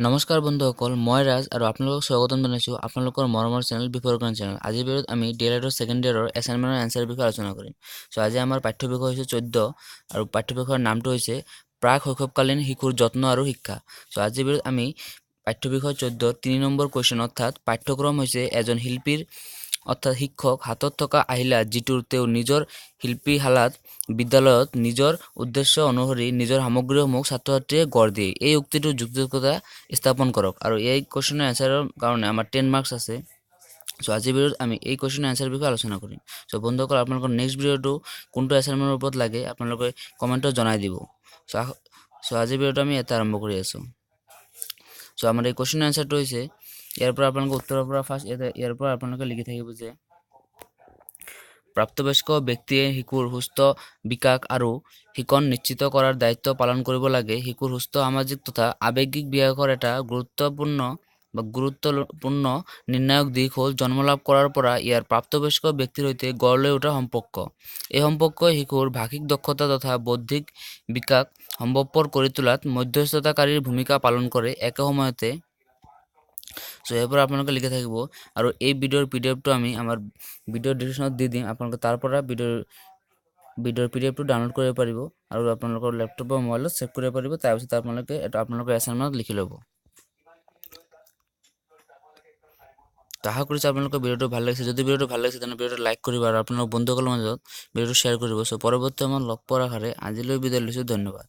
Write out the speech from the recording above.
নমস্কাৰ বন্ধুসকল, মই ৰাজ আৰু আপোনালোকক স্বাগতম জনাইছোঁ আপোনালোকৰ মৰমৰ চেনেল বিফৰকৰণ চেনেল। আজিৰ ভিডিঅ'ত আমি DLED ছেকেণ্ড ইয়াৰৰ এছাইনমেণ্টৰ এনচাৰ বিষয়ে আলোচনা কৰিম। আজি আমাৰ পাঠ্য বিষয় হৈছে 14 আৰু পাঠ্য বিষয়ৰ নামটো হৈছে প্ৰাক শৈশৱকালীন শিশুৰ যত্ন আৰু শিক্ষা। আজিৰ ভিডিঅ'ত আমি পাঠ্য বিষয় 14 3 নম্বৰ কুৱেশ্যন অৰ্থাৎ পাঠ্যক্ৰম হৈছে এজন শিল্পীৰ অৰ্থাৎ শিক্ষক হাতত থকা আহিলা যিটোৰ তেওঁ নিজৰ শিল্পীশালাত বিদ্যালয়ত নিজৰ উদ্দেশ্য অনুসৰি নিজৰ সামগ্ৰীসমূহ ছাত্ৰ ছাত্ৰীয়ে গঢ় দিয়ে। এই উক্তিটোৰ যুক্তিযুক্ততা স্থাপন কৰক। আৰু এই কুৱেশ্যনৰ এনচাৰৰ কাৰণে আমাৰ 10 মাৰ্কছ আছে। আজিৰ ভিডিঅ'ত আমি এই কুৱেশ্যনৰ এনচাৰ বিষয়ে আলোচনা কৰিম। বন্ধুসকল, আপোনালোকৰ নেক্সট ভিডিঅ'টো কোনটো এছাইনমেণ্টৰ ওপৰত লাগে আপোনালোকে কমেণ্টত জনাই দিব। আজিৰ ভিডিঅ'টো আমি এটা আৰম্ভ কৰি আছোঁ। আমাৰ এই কুৱেশ্যনৰ এনচাৰটো হৈছে ইয়াৰ পৰা আপোনালোকে উত্তৰৰ পৰা ইয়াৰ পৰা আপোনালোকে লিখি থাকিব যে প্ৰাপ্তবয়স্ক ব্যক্তিয়ে শিশুৰ সুস্থ বিকাশ আৰু শিকন নিশ্চিত কৰাৰ দায়িত্ব পালন কৰিব লাগে। শিশুৰ সুস্থ সামাজিক তথা আৱেগিক বিকাশৰ এটা গুৰুত্বপূৰ্ণ নিৰ্ণায়ক দিশ হ'ল জন্ম লাভ কৰাৰ পৰা ইয়াৰ প্ৰাপ্তবয়স্ক ব্যক্তিৰ সৈতে গঢ় লৈ উঠা সম্পৰ্ক। এই সম্পৰ্কই শিশুৰ ভাষিক দক্ষতা তথা বৌদ্ধিক বিকাশ সম্ভৱপৰ কৰি তোলাত মধ্যস্থতাকাৰীৰ ভূমিকা পালন কৰে। একে সময়তে ইয়াৰ পৰা আপোনালোকে লিখি থাকিব আৰু এই ভিডিঅ'ৰ PDF-টো আমি আমাৰ ভিডিঅ'ৰ ডিছক্ৰিপশ্যনত দি দিম। আপোনালোকে তাৰ পৰা ভিডিঅ'ৰ PDF-টো ডাউনলোড কৰিব পাৰিব আৰু আপোনালোকৰ লেপটপ বা মোবাইলত ছেভ কৰিব পাৰিব। তাৰপিছত আপোনালোকে এটা আপোনালোকৰ এছাইনমেণ্টত লিখি ল'ব। আশা কৰিছোঁ আপোনালোকৰ ভিডিঅ'টো ভাল লাগিছে। যদি ভিডিঅ'টো ভাল লাগিছে তেনে ভিডিঅ'টো লাইক কৰিব আৰু আপোনালোকৰ বন্ধুসকলৰ মাজত ভিডিঅ'টো শ্বেয়াৰ কৰিব। পৰৱৰ্তী সময়ত লগ পোৱাৰ আশাৰে আজিলৈ বিদায় লৈছোঁ। ধন্যবাদ।